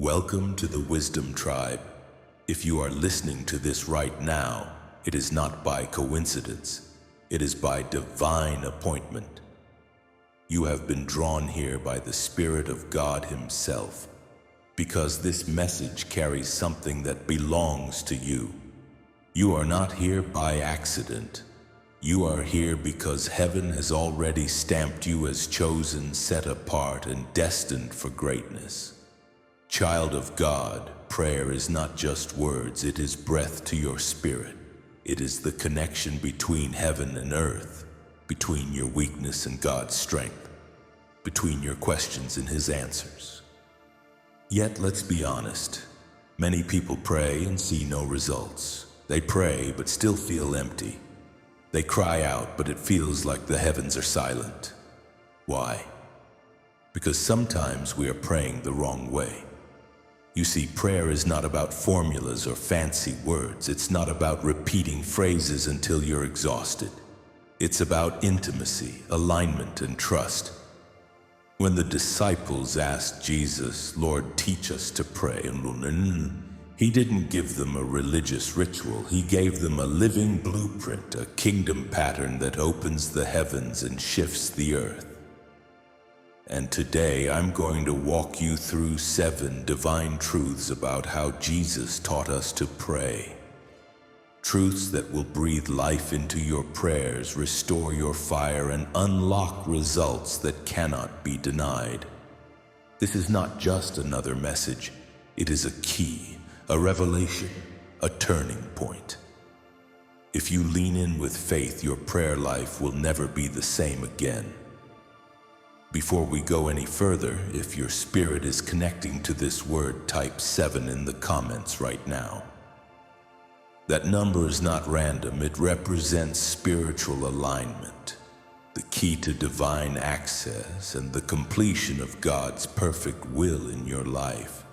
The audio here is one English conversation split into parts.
Welcome to the Wisdom Tribe. If you are listening to this right now, it is not by coincidence. It is by divine appointment. You have been drawn here by the Spirit of God Himself, because this message carries something that belongs to you. You are not here by accident. You are here because heaven has already stamped you as chosen, set apart, and destined for greatness. Child of God, prayer is not just words, it is breath to your spirit. It is the connection between heaven and earth, between your weakness and God's strength, between your questions and His answers. Yet, let's be honest, many people pray and see no results. They pray but still feel empty. They cry out, but it feels like the heavens are silent. Why? Because sometimes we are praying the wrong way. You see, prayer is not about formulas or fancy words. It's not about repeating phrases until you're exhausted. It's about intimacy, alignment, and trust. When the disciples asked Jesus, "Lord, teach us to pray," He didn't give them a religious ritual. He gave them a living blueprint, a kingdom pattern that opens the heavens and shifts the earth. And today I'm going to walk you through 7 divine truths about how Jesus taught us to pray. Truths that will breathe life into your prayers, restore your fire, and unlock results that cannot be denied. This is not just another message. It is a key, a revelation, a turning point. If you lean in with faith, your prayer life will never be the same again. Before we go any further, if your spirit is connecting to this word, type 7 in the comments right now. That number is not random. It represents spiritual alignment, the key to divine access and the completion of God's perfect will in your life.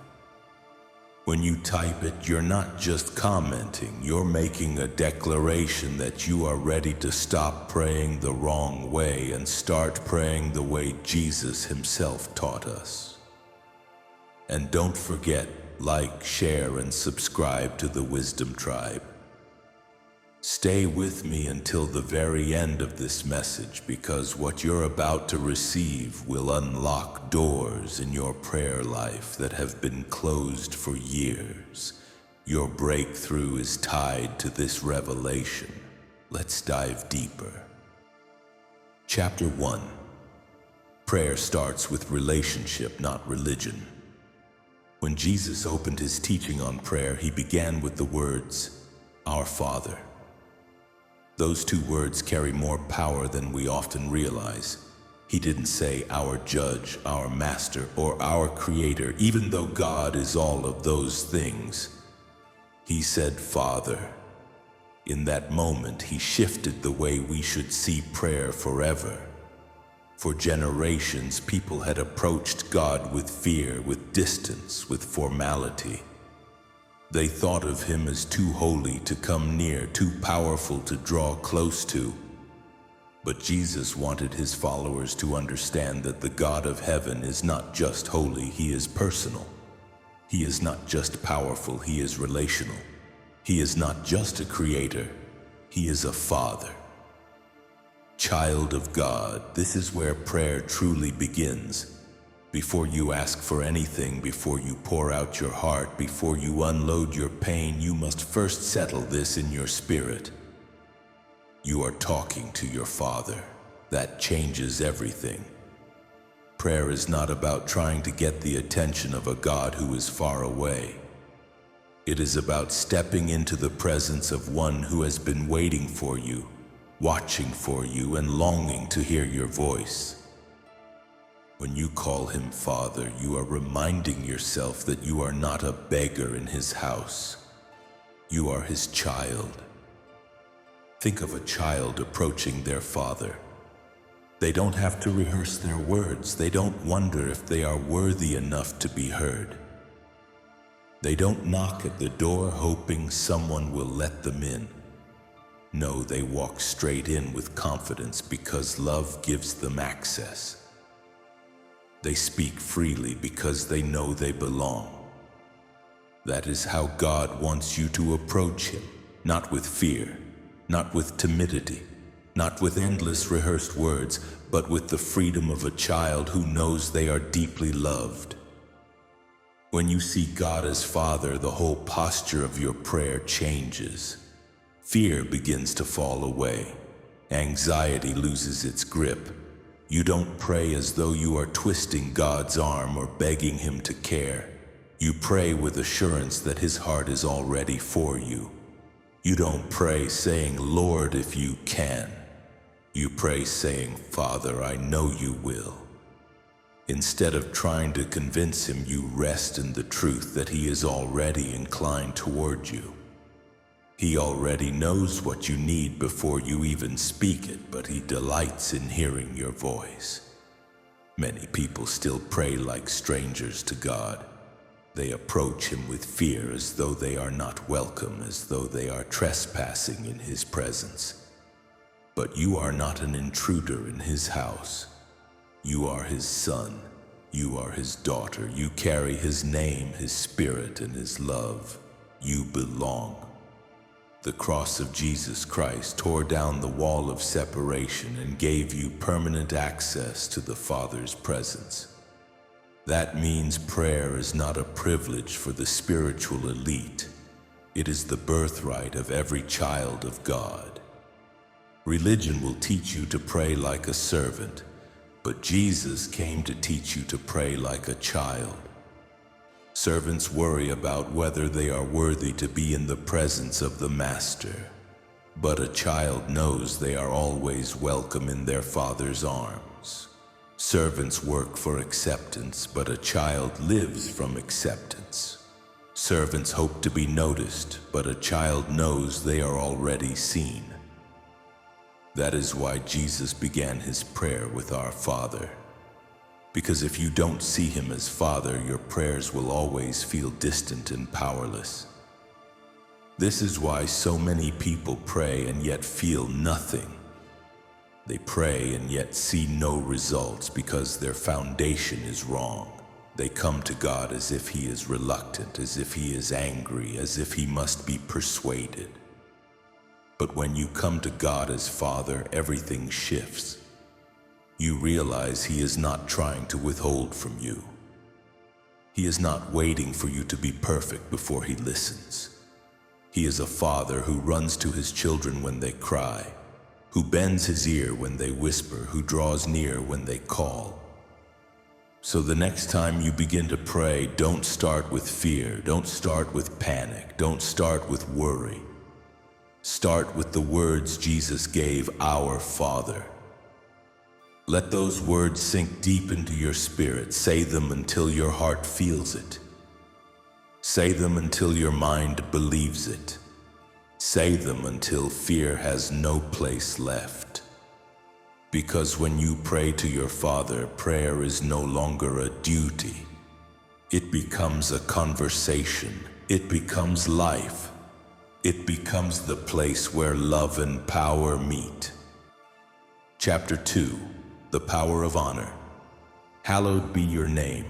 When you type it, you're not just commenting, you're making a declaration that you are ready to stop praying the wrong way and start praying the way Jesus Himself taught us. And don't forget, like, share, and subscribe to the Wisdom Tribe. Stay with me until the very end of this message, because what you're about to receive will unlock doors in your prayer life that have been closed for years. Your breakthrough is tied to this revelation. Let's dive deeper. Chapter 1. Prayer starts with relationship, not religion. When Jesus opened His teaching on prayer, He began with the words, "Our Father." Those 2 words carry more power than we often realize. He didn't say our judge, our master, or our creator, even though God is all of those things. He said Father. In that moment, He shifted the way we should see prayer forever. For generations, people had approached God with fear, with distance, with formality. They thought of Him as too holy to come near, too powerful to draw close to. But Jesus wanted His followers to understand that the God of heaven is not just holy, He is personal. He is not just powerful, He is relational. He is not just a creator, He is a Father. Child of God, this is where prayer truly begins. Before you ask for anything, before you pour out your heart, before you unload your pain, you must first settle this in your spirit. You are talking to your Father. That changes everything. Prayer is not about trying to get the attention of a God who is far away. It is about stepping into the presence of one who has been waiting for you, watching for you, and longing to hear your voice. When you call Him Father, you are reminding yourself that you are not a beggar in His house. You are His child. Think of a child approaching their father. They don't have to rehearse their words. They don't wonder if they are worthy enough to be heard. They don't knock at the door hoping someone will let them in. No, they walk straight in with confidence because love gives them access. They speak freely because they know they belong. That is how God wants you to approach Him, not with fear, not with timidity, not with endless rehearsed words, but with the freedom of a child who knows they are deeply loved. When you see God as Father, the whole posture of your prayer changes. Fear begins to fall away. Anxiety loses its grip. You don't pray as though you are twisting God's arm or begging Him to care. You pray with assurance that His heart is already for you. You don't pray saying, "Lord, if you can." You pray saying, "Father, I know you will." Instead of trying to convince Him, you rest in the truth that He is already inclined toward you. He already knows what you need before you even speak it, but He delights in hearing your voice. Many people still pray like strangers to God. They approach Him with fear, as though they are not welcome, as though they are trespassing in His presence. But you are not an intruder in His house. You are His son. You are His daughter. You carry His name, His spirit, and His love. You belong. The cross of Jesus Christ tore down the wall of separation and gave you permanent access to the Father's presence. That means prayer is not a privilege for the spiritual elite. It is the birthright of every child of God. Religion will teach you to pray like a servant, but Jesus came to teach you to pray like a child. Servants worry about whether they are worthy to be in the presence of the Master, but a child knows they are always welcome in their Father's arms. Servants work for acceptance, but a child lives from acceptance. Servants hope to be noticed, but a child knows they are already seen. That is why Jesus began His prayer with "Our Father." Because if you don't see Him as Father, your prayers will always feel distant and powerless. This is why so many people pray and yet feel nothing. They pray and yet see no results because their foundation is wrong. They come to God as if He is reluctant, as if He is angry, as if He must be persuaded. But when you come to God as Father, everything shifts. You realize He is not trying to withhold from you. He is not waiting for you to be perfect before He listens. He is a Father who runs to His children when they cry, who bends His ear when they whisper, who draws near when they call. So the next time you begin to pray, don't start with fear, don't start with panic, don't start with worry. Start with the words Jesus gave, "Our Father." Let those words sink deep into your spirit. Say them until your heart feels it. Say them until your mind believes it. Say them until fear has no place left. Because when you pray to your Father, prayer is no longer a duty. It becomes a conversation. It becomes life. It becomes the place where love and power meet. Chapter 2. The Power of Honor. Hallowed be your name.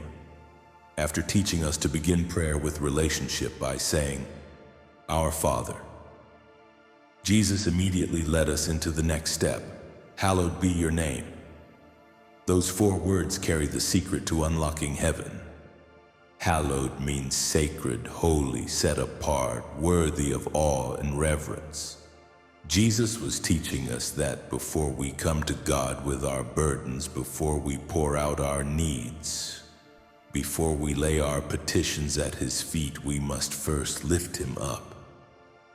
After teaching us to begin prayer with relationship by saying, "Our Father," Jesus immediately led us into the next step. Hallowed be your name. Those 4 words carry the secret to unlocking heaven. Hallowed means sacred, holy, set apart, worthy of awe and reverence. Jesus was teaching us that before we come to God with our burdens, before we pour out our needs, before we lay our petitions at His feet, we must first lift Him up.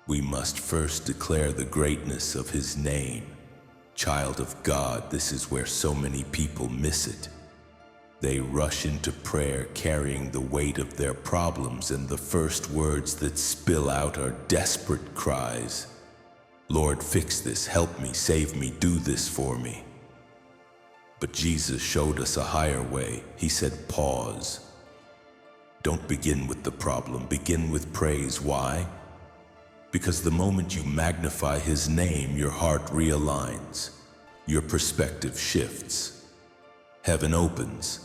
We must first declare the greatness of His name. Child of God, this is where so many people miss it. They rush into prayer carrying the weight of their problems, and the first words that spill out are desperate cries. "Lord, fix this, help me, save me, do this for me." But Jesus showed us a higher way. He said, pause. Don't begin with the problem, begin with praise. Why? Because the moment you magnify His name, your heart realigns, your perspective shifts, heaven opens,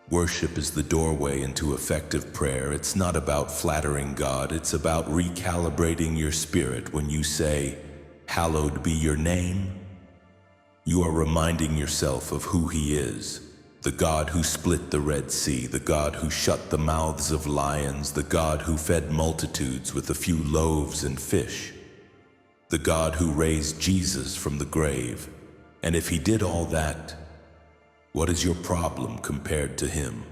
Worship is the doorway into effective prayer. It's not about flattering God, it's about recalibrating your spirit. When you say, "Hallowed be your name," you are reminding yourself of who He is. The God who split the Red Sea, the God who shut the mouths of lions, the God who fed multitudes with a few loaves and fish, the God who raised Jesus from the grave. And if He did all that, what is your problem compared to Him?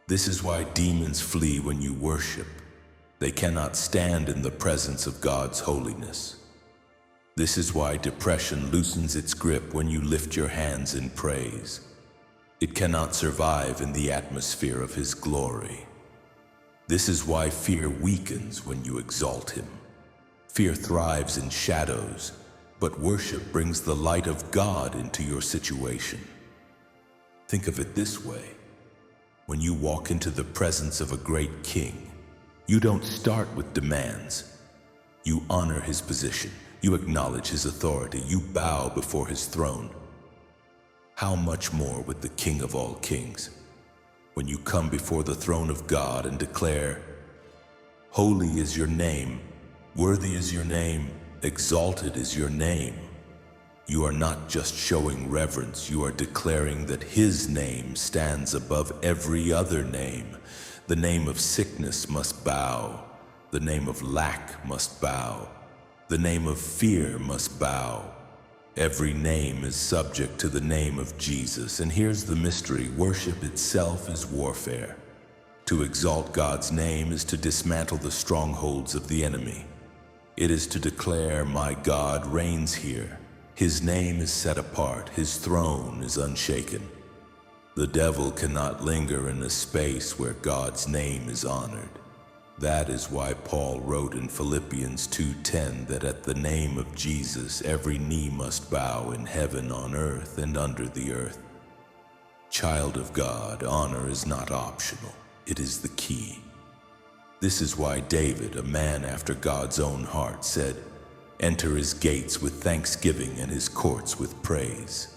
This is why demons flee when you worship. They cannot stand in the presence of God's holiness. This is why depression loosens its grip when you lift your hands in praise. It cannot survive in the atmosphere of His glory. This is why fear weakens when you exalt Him. Fear thrives in shadows, but worship brings the light of God into your situation. Think of it this way. When you walk into the presence of a great king, you don't start with demands. You honor His position. You acknowledge His authority. You bow before His throne. How much more with the King of all kings? When you come before the throne of God and declare, "Holy is your name, worthy is your name, exalted is your name," you are not just showing reverence, you are declaring that His name stands above every other name. The name of sickness must bow. The name of lack must bow. The name of fear must bow. Every name is subject to the name of Jesus. And here's the mystery: worship itself is warfare. To exalt God's name is to dismantle the strongholds of the enemy. It is to declare, "My God reigns here. His name is set apart. His throne is unshaken." The devil cannot linger in a space where God's name is honored. That is why Paul wrote in Philippians 2:10 that at the name of Jesus every knee must bow in heaven, on earth, and under the earth. Child of God, honor is not optional. It is the key. This is why David, a man after God's own heart, said, "Enter His gates with thanksgiving and His courts with praise."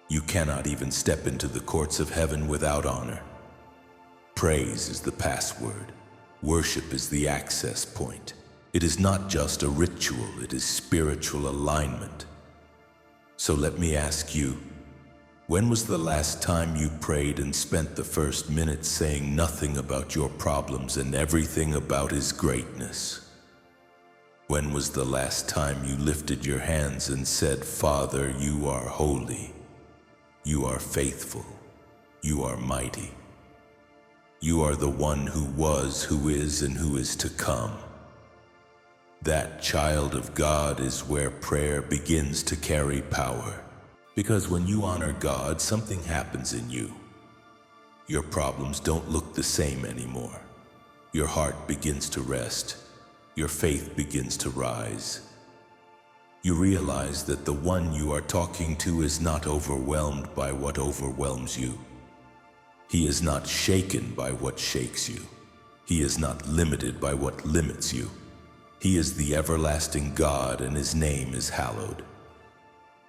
You cannot even step into the courts of heaven without honor. Praise is the password. Worship is the access point. It is not just a ritual, it is spiritual alignment. So let me ask you, when was the last time you prayed and spent the first minute saying nothing about your problems and everything about His greatness? When was the last time you lifted your hands and said, "Father, you are holy, you are faithful, you are mighty. You are the one who was, who is, and who is to come"? That, child of God, is where prayer begins to carry power. Because when you honor God, something happens in you. Your problems don't look the same anymore. Your heart begins to rest. Your faith begins to rise. You realize that the one you are talking to is not overwhelmed by what overwhelms you. He is not shaken by what shakes you. He is not limited by what limits you. He is the everlasting God, and His name is hallowed.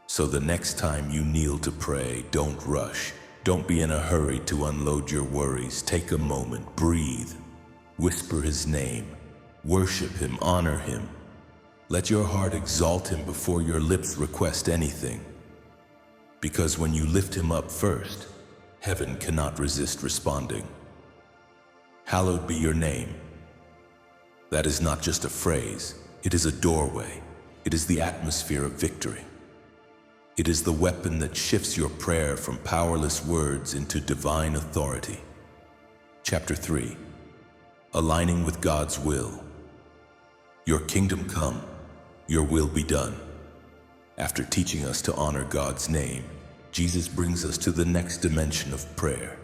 So the next time you kneel to pray, don't rush. Don't be in a hurry to unload your worries. Take a moment, breathe, whisper His name, worship Him, honor Him. Let your heart exalt Him before your lips request anything. Because when you lift Him up first, heaven cannot resist responding. Hallowed be your name. That is not just a phrase, it is a doorway. It is the atmosphere of victory. It is the weapon that shifts your prayer from powerless words into divine authority. Chapter 3. Aligning with God's will. Your kingdom come, your will be done. After teaching us to honor God's name, Jesus brings us to the next dimension of prayer.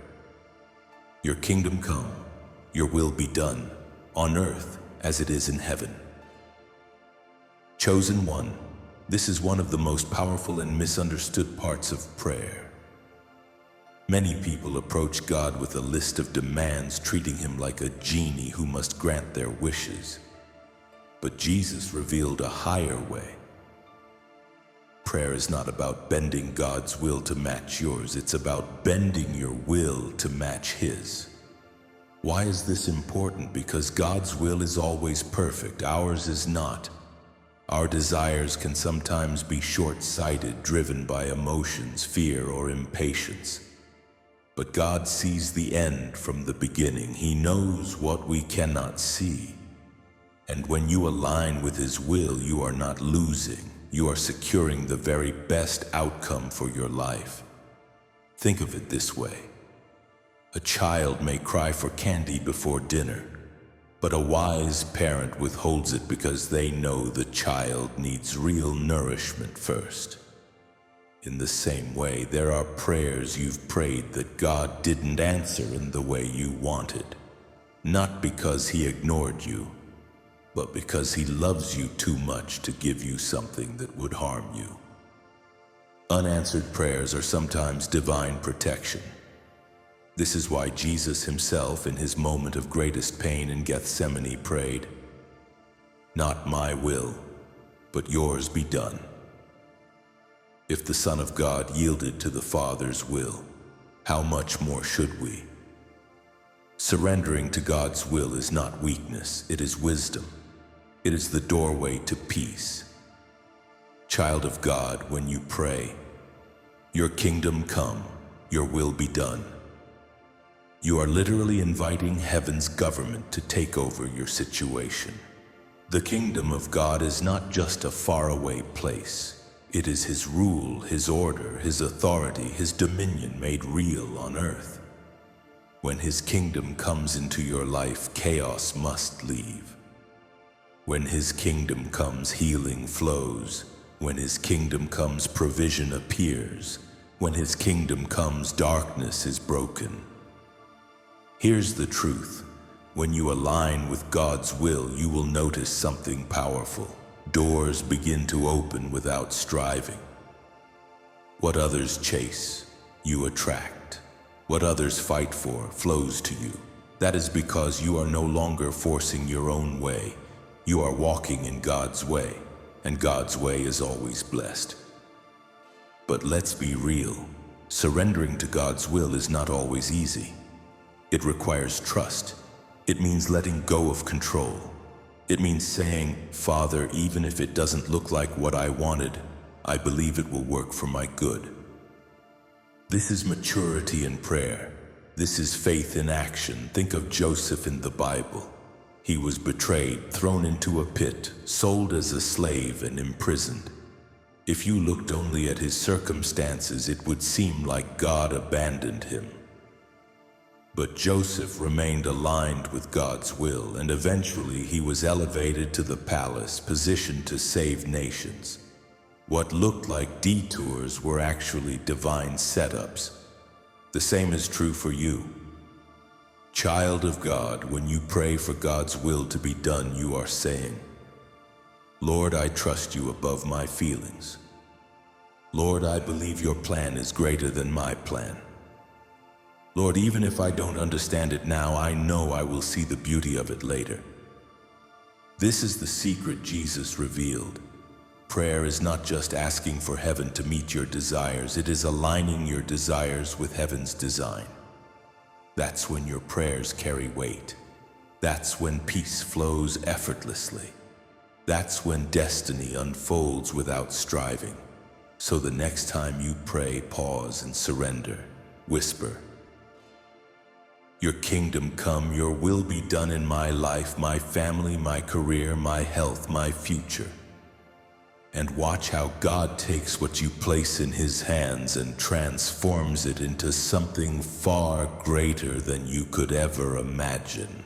Your kingdom come, your will be done, on earth as it is in heaven. Chosen one, this is one of the most powerful and misunderstood parts of prayer. Many people approach God with a list of demands, treating Him like a genie who must grant their wishes. But Jesus revealed a higher way. Prayer is not about bending God's will to match yours. It's about bending your will to match His. Why is this important? Because God's will is always perfect. Ours is not. Our desires can sometimes be short-sighted, driven by emotions, fear, or impatience. But God sees the end from the beginning. He knows what we cannot see. And when you align with His will, you are not losing. You are securing the very best outcome for your life. Think of it this way. A child may cry for candy before dinner, but a wise parent withholds it because they know the child needs real nourishment first. In the same way, there are prayers you've prayed that God didn't answer in the way you wanted, not because He ignored you, but because He loves you too much to give you something that would harm you. Unanswered prayers are sometimes divine protection. This is why Jesus Himself, in His moment of greatest pain in Gethsemane, prayed, "Not my will, but yours be done." If the Son of God yielded to the Father's will, how much more should we? Surrendering to God's will is not weakness, it is wisdom. It is the doorway to peace. Child of God, when you pray, "Your kingdom come, your will be done," you are literally inviting heaven's government to take over your situation. The kingdom of God is not just a faraway place. It is His rule, His order, His authority, His dominion made real on earth. When His kingdom comes into your life, chaos must leave. When His kingdom comes, healing flows. When His kingdom comes, provision appears. When His kingdom comes, darkness is broken. Here's the truth. When you align with God's will, you will notice something powerful. Doors begin to open without striving. What others chase, you attract. What others fight for flows to you. That is because you are no longer forcing your own way. You are walking in God's way, and God's way is always blessed. But let's be real. Surrendering to God's will is not always easy. It requires trust. It means letting go of control. It means saying, "Father, even if it doesn't look like what I wanted, I believe it will work for my good." This is maturity in prayer. This is faith in action. Think of Joseph in the Bible. He was betrayed, thrown into a pit, sold as a slave, and imprisoned. If you looked only at his circumstances, it would seem like God abandoned him. But Joseph remained aligned with God's will, and eventually he was elevated to the palace, positioned to save nations. What looked like detours were actually divine setups. The same is true for you. Child of God, when you pray for God's will to be done, you are saying, "Lord, I trust you above my feelings. Lord, I believe your plan is greater than my plan. Lord, even if I don't understand it now, I know I will see the beauty of it later." This is the secret Jesus revealed. Prayer is not just asking for heaven to meet your desires, it is aligning your desires with heaven's design. That's when your prayers carry weight. That's when peace flows effortlessly. That's when destiny unfolds without striving. So the next time you pray, pause and surrender. Whisper, "Your kingdom come, your will be done in my life, my family, my career, my health, my future." And watch how God takes what you place in His hands and transforms it into something far greater than you could ever imagine.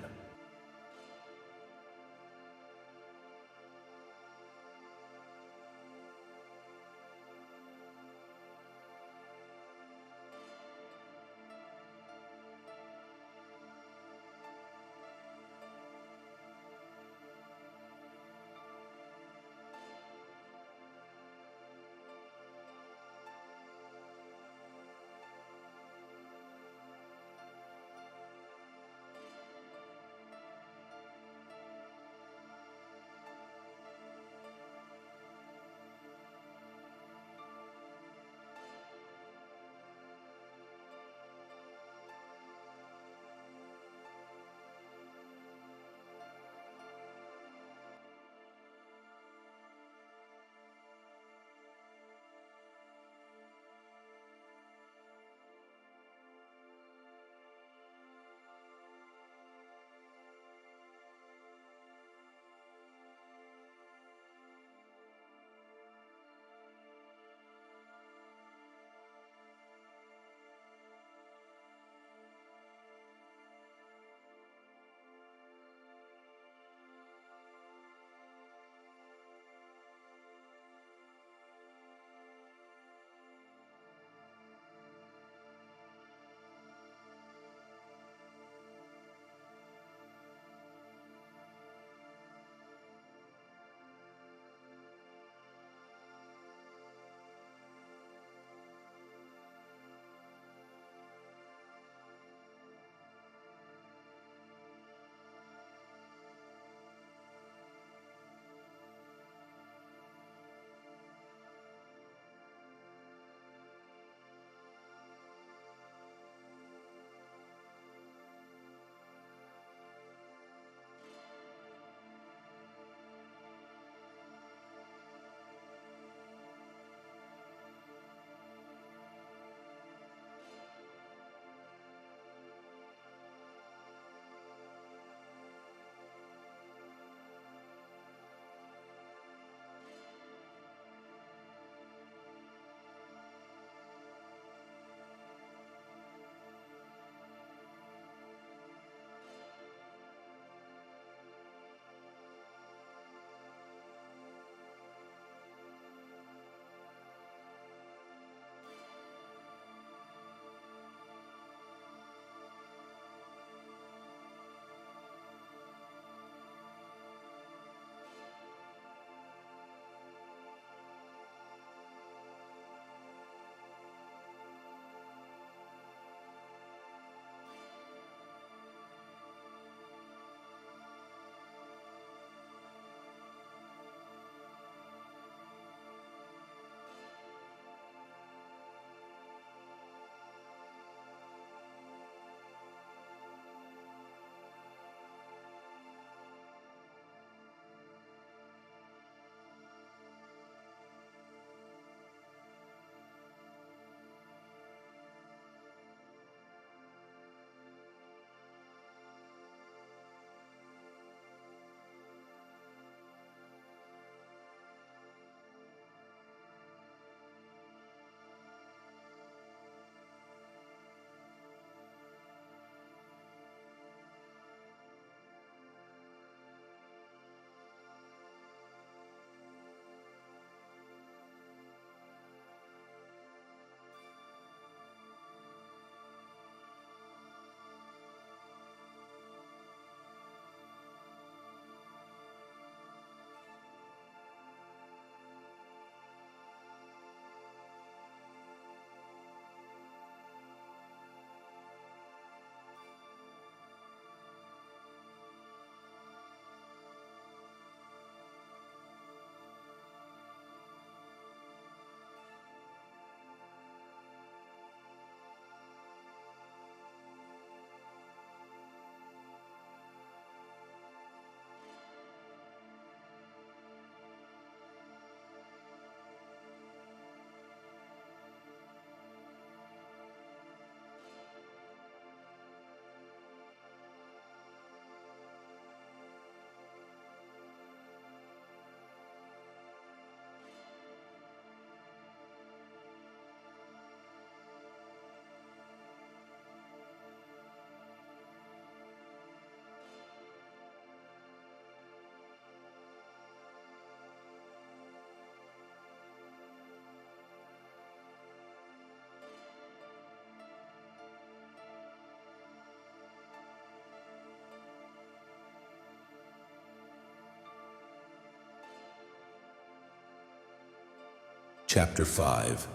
Chapter 5.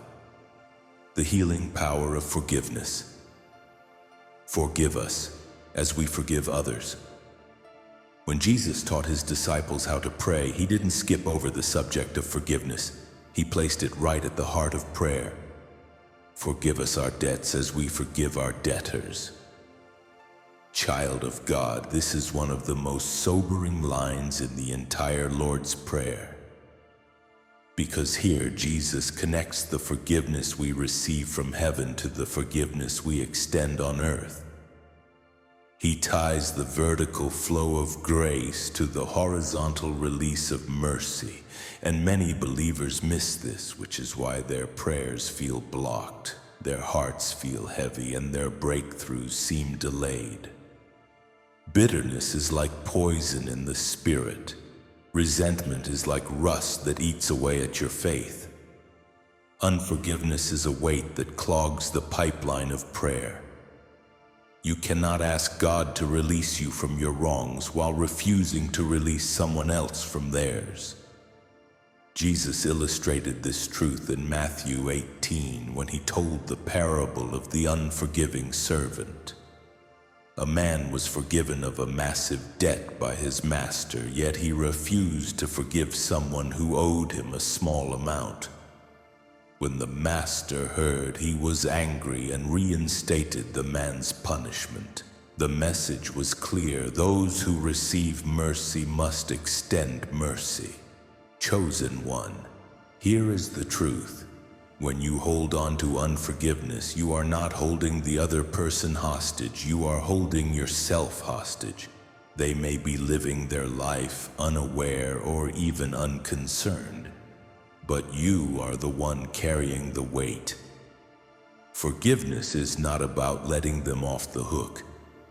The healing power of forgiveness. Forgive us as we forgive others. When Jesus taught his disciples how to pray, he didn't skip over the subject of forgiveness. He placed it right at the heart of prayer. Forgive us our debts as we forgive our debtors. Child of God, this is one of the most sobering lines in the entire Lord's Prayer. Because here Jesus connects the forgiveness we receive from heaven to the forgiveness we extend on earth. He ties the vertical flow of grace to the horizontal release of mercy, and many believers miss this, which is why their prayers feel blocked, their hearts feel heavy, and their breakthroughs seem delayed. Bitterness is like poison in the spirit. Resentment is like rust that eats away at your faith. Unforgiveness is a weight that clogs the pipeline of prayer. You cannot ask God to release you from your wrongs while refusing to release someone else from theirs. Jesus illustrated this truth in Matthew 18 when he told the parable of the unforgiving servant. A man was forgiven of a massive debt by his master, yet he refused to forgive someone who owed him a small amount. When the master heard, he was angry and reinstated the man's punishment. The message was clear: those who receive mercy must extend mercy. Chosen one, here is the truth. When you hold on to unforgiveness, you are not holding the other person hostage, you are holding yourself hostage. They may be living their life unaware or even unconcerned, but you are the one carrying the weight. Forgiveness is not about letting them off the hook.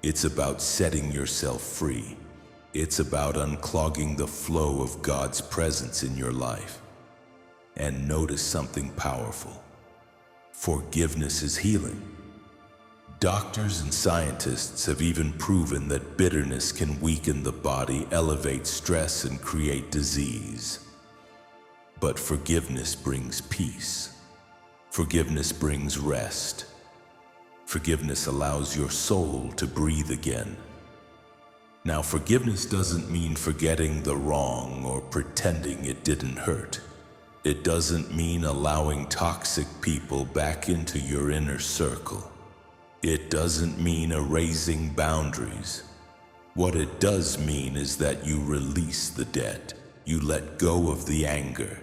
It's about setting yourself free. It's about unclogging the flow of God's presence in your life. And notice something powerful. Forgiveness is healing. Doctors and scientists have even proven that bitterness can weaken the body, elevate stress, and create disease. But forgiveness brings peace. Forgiveness brings rest. Forgiveness allows your soul to breathe again. Now, forgiveness doesn't mean forgetting the wrong or pretending it didn't hurt. It doesn't mean allowing toxic people back into your inner circle. It doesn't mean erasing boundaries. What it does mean is that you release the debt. You let go of the anger.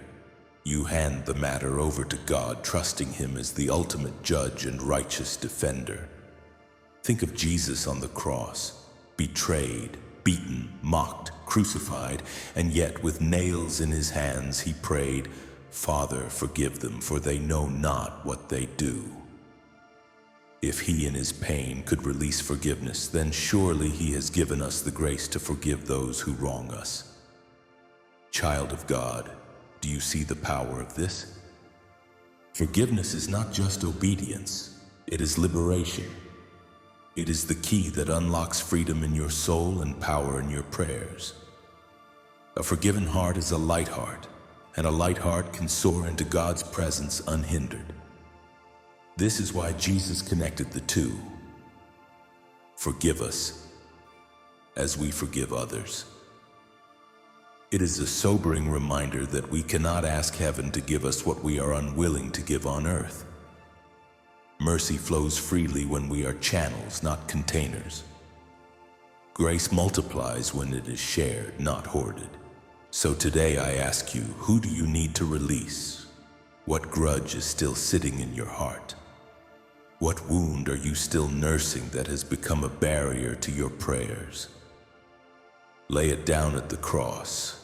You hand the matter over to God, trusting Him as the ultimate judge and righteous defender. Think of Jesus on the cross, betrayed, beaten, mocked, crucified, and yet with nails in His hands He prayed, "Father, forgive them, for they know not what they do." If He in His pain could release forgiveness, then surely He has given us the grace to forgive those who wrong us. Child of God, do you see the power of this? Forgiveness is not just obedience, it is liberation. It is the key that unlocks freedom in your soul and power in your prayers. A forgiven heart is a light heart, and a light heart can soar into God's presence unhindered. This is why Jesus connected the two. Forgive us as we forgive others. It is a sobering reminder that we cannot ask heaven to give us what we are unwilling to give on earth. Mercy flows freely when we are channels, not containers. Grace multiplies when it is shared, not hoarded. So today I ask you, who do you need to release? What grudge is still sitting in your heart? What wound are you still nursing that has become a barrier to your prayers? Lay it down at the cross.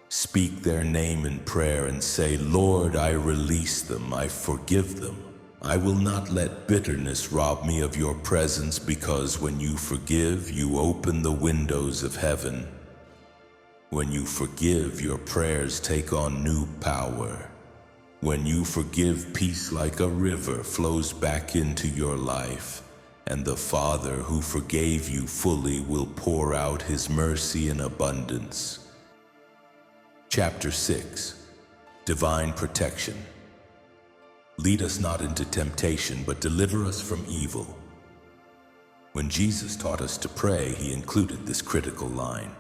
Speak their name in prayer and say, "Lord, I release them, I forgive them. I will not let bitterness rob me of your presence, because when you forgive, you open the windows of heaven. When you forgive, your prayers take on new power. When you forgive, peace like a river flows back into your life, and the Father who forgave you fully will pour out His mercy in abundance." Chapter 6. Divine Protection. Lead us not into temptation, but deliver us from evil. When Jesus taught us to pray, he included this critical line: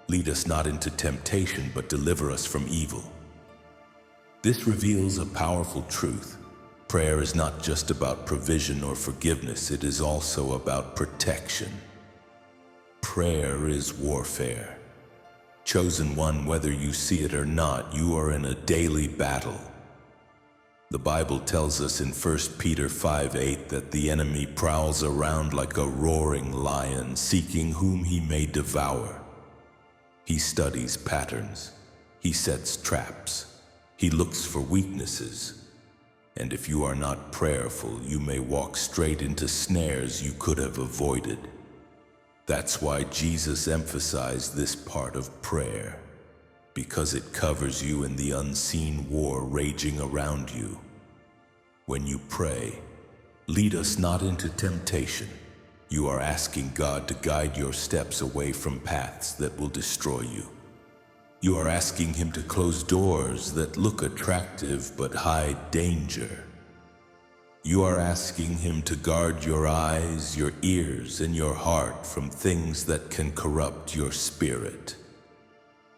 lead us not into temptation, but deliver us from evil. This reveals a powerful truth. Prayer is not just about provision or forgiveness, it is also about protection. Prayer is warfare. Chosen one, whether you see it or not, you are in a daily battle. The Bible tells us in 1 Peter 5:8 that the enemy prowls around like a roaring lion, seeking whom he may devour. He studies patterns. He sets traps. He looks for weaknesses. And if you are not prayerful, you may walk straight into snares you could have avoided. That's why Jesus emphasized this part of prayer, because it covers you in the unseen war raging around you. When you pray, lead us not into temptation, you are asking God to guide your steps away from paths that will destroy you. You are asking him to close doors that look attractive but hide danger. You are asking him to guard your eyes, your ears, and your heart from things that can corrupt your spirit.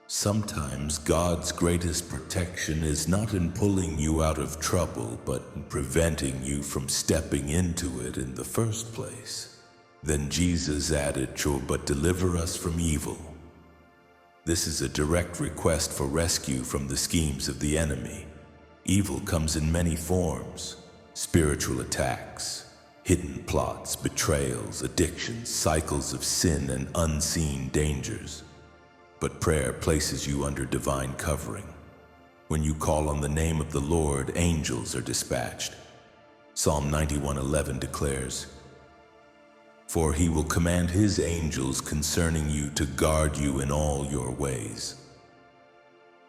Sometimes God's greatest protection is not in pulling you out of trouble, but in preventing you from stepping into it in the first place. Then Jesus added, "But deliver us from evil." This is a direct request for rescue from the schemes of the enemy. Evil comes in many forms: spiritual attacks, hidden plots, betrayals, addictions, cycles of sin, and unseen dangers. But prayer places you under divine covering. When you call on the name of the Lord, angels are dispatched. Psalm 91:11 declares, "For he will command his angels concerning you to guard you in all your ways."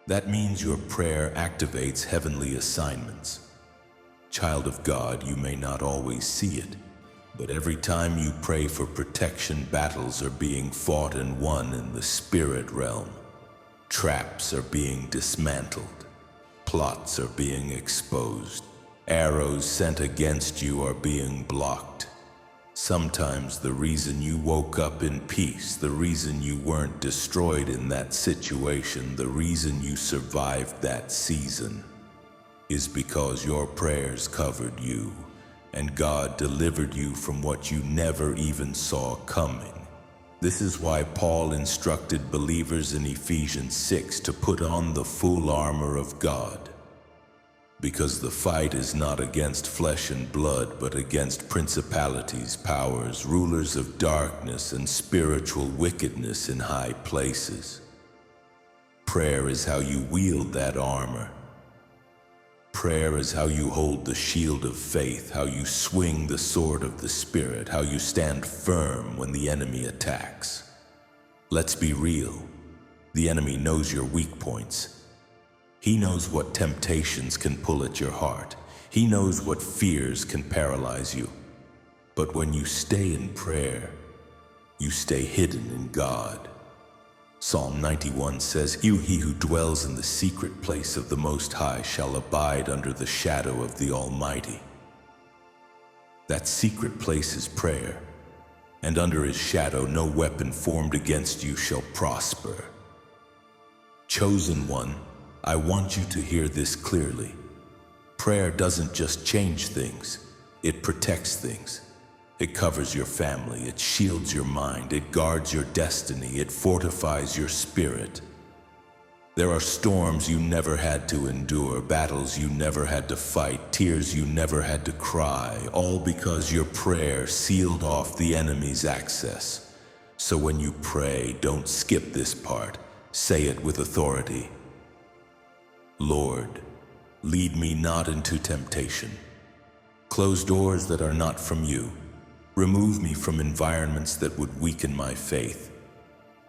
That means your prayer activates heavenly assignments. Child of God, you may not always see it, but every time you pray for protection, battles are being fought and won in the spirit realm. Traps are being dismantled. Plots are being exposed. Arrows sent against you are being blocked. Sometimes the reason you woke up in peace, the reason you weren't destroyed in that situation, the reason you survived that season, is because your prayers covered you, and God delivered you from what you never even saw coming. This is why Paul instructed believers in Ephesians 6 to put on the full armor of God. Because the fight is not against flesh and blood, but against principalities, powers, rulers of darkness, and spiritual wickedness in high places. Prayer is how you wield that armor. Prayer is how you hold the shield of faith, how you swing the sword of the Spirit, how you stand firm when the enemy attacks. Let's be real. The enemy knows your weak points. He knows what temptations can pull at your heart. He knows what fears can paralyze you. But when you stay in prayer, you stay hidden in God. Psalm 91 says, He who dwells in the secret place of the Most High shall abide under the shadow of the Almighty." That secret place is prayer, and under his shadow no weapon formed against you shall prosper. Chosen one, I want you to hear this clearly. Prayer doesn't just change things, it protects things. It covers your family, it shields your mind, it guards your destiny, it fortifies your spirit. There are storms you never had to endure, battles you never had to fight, tears you never had to cry, all because your prayer sealed off the enemy's access. So when you pray, don't skip this part. Say it with authority. Lord, lead me not into temptation. Close doors that are not from you. Remove me from environments that would weaken my faith.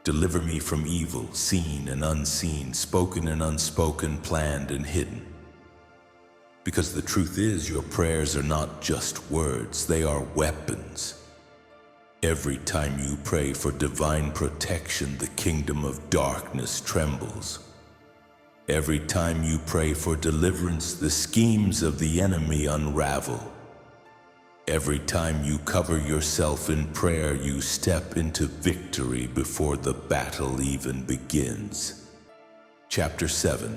Deliver me from evil, seen and unseen, spoken and unspoken, planned and hidden. Because the truth is, your prayers are not just words, they are weapons. Every time you pray for divine protection, the kingdom of darkness trembles. Every time you pray for deliverance, the schemes of the enemy unravel. Every time you cover yourself in prayer, you step into victory before the battle even begins. Chapter 7.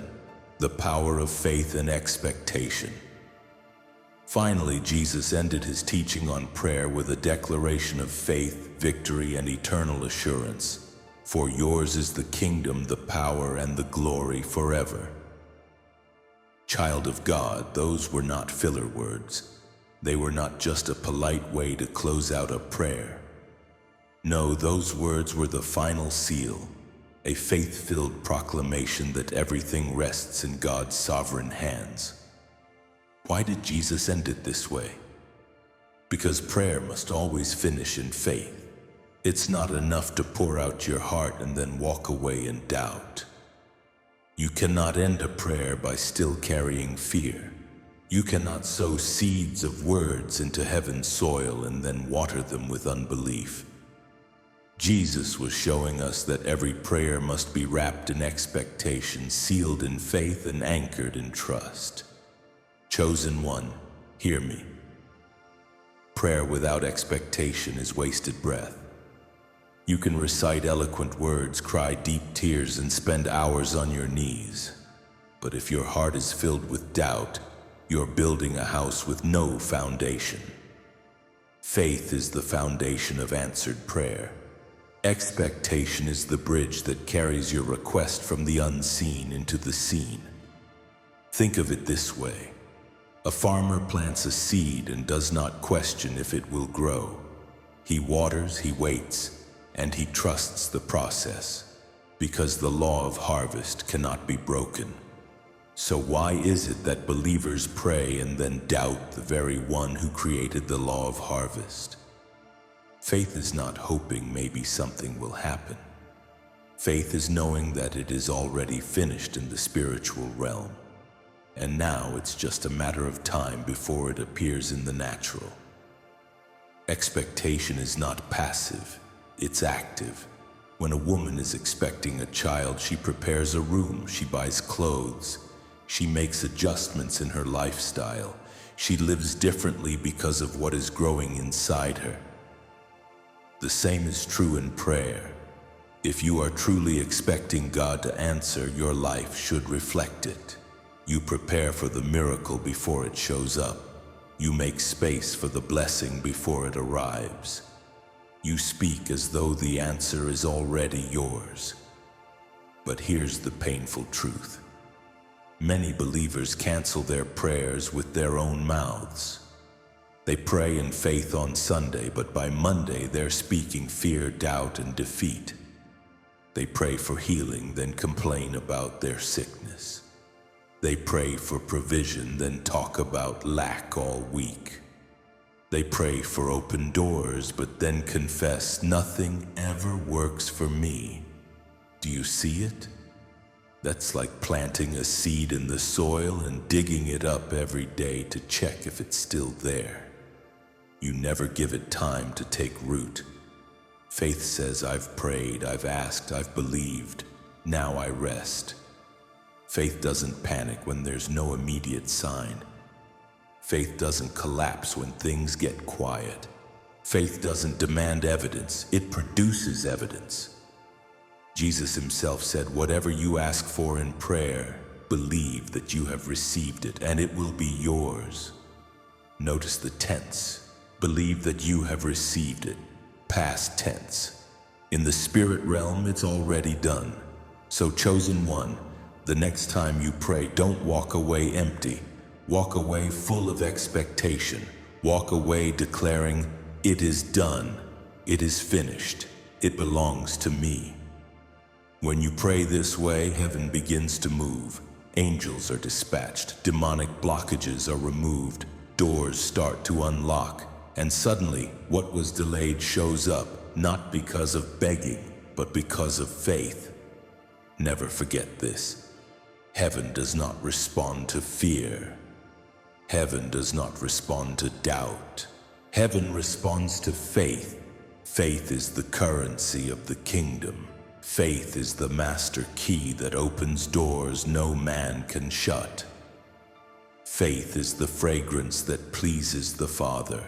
The Power of Faith and Expectation. Finally, Jesus ended his teaching on prayer with a declaration of faith, victory, and eternal assurance. For yours is the kingdom, the power, and the glory forever. Child of God, those were not filler words. They were not just a polite way to close out a prayer. No, those words were the final seal, a faith-filled proclamation that everything rests in God's sovereign hands. Why did Jesus end it this way? Because prayer must always finish in faith. It's not enough to pour out your heart and then walk away in doubt. You cannot end a prayer by still carrying fear. You cannot sow seeds of words into heaven's soil and then water them with unbelief. Jesus was showing us that every prayer must be wrapped in expectation, sealed in faith, and anchored in trust. Chosen one, hear me. Prayer without expectation is wasted breath. You can recite eloquent words, cry deep tears, and spend hours on your knees. But if your heart is filled with doubt, you're building a house with no foundation. Faith is the foundation of answered prayer. Expectation is the bridge that carries your request from the unseen into the seen. Think of it this way. A farmer plants a seed and does not question if it will grow. He waters, he waits, and he trusts the process, because the law of harvest cannot be broken. So why is it that believers pray and then doubt the very one who created the law of harvest? Faith is not hoping maybe something will happen. Faith is knowing that it is already finished in the spiritual realm, and now it's just a matter of time before it appears in the natural. Expectation is not passive, it's active. When a woman is expecting a child, she prepares a room, she buys clothes, she makes adjustments in her lifestyle. She lives differently because of what is growing inside her. The same is true in prayer. If you are truly expecting God to answer, your life should reflect it. You prepare for the miracle before it shows up. You make space for the blessing before it arrives. You speak as though the answer is already yours. But here's the painful truth. Many believers cancel their prayers with their own mouths. They pray in faith on Sunday, but by Monday they're speaking fear, doubt, and defeat. They pray for healing, then complain about their sickness. They pray for provision, then talk about lack all week. They pray for open doors, but then confess, nothing ever works for me. Do you see it? That's like planting a seed in the soil and digging it up every day to check if it's still there. You never give it time to take root. Faith says, I've prayed, I've asked, I've believed, now I rest. Faith doesn't panic when there's no immediate sign. Faith doesn't collapse when things get quiet. Faith doesn't demand evidence, it produces evidence. Jesus himself said, whatever you ask for in prayer, believe that you have received it and it will be yours. Notice the tense. Believe that you have received it. Past tense. In the spirit realm, it's already done. So chosen one, the next time you pray, don't walk away empty. Walk away full of expectation. Walk away declaring, it is done. It is finished. It belongs to me. When you pray this way, heaven begins to move. Angels are dispatched, demonic blockages are removed, doors start to unlock, and suddenly what was delayed shows up, not because of begging, but because of faith. Never forget this. Heaven does not respond to fear. Heaven does not respond to doubt. Heaven responds to faith. Faith is the currency of the kingdom. Faith is the master key that opens doors no man can shut. Faith is the fragrance that pleases the Father.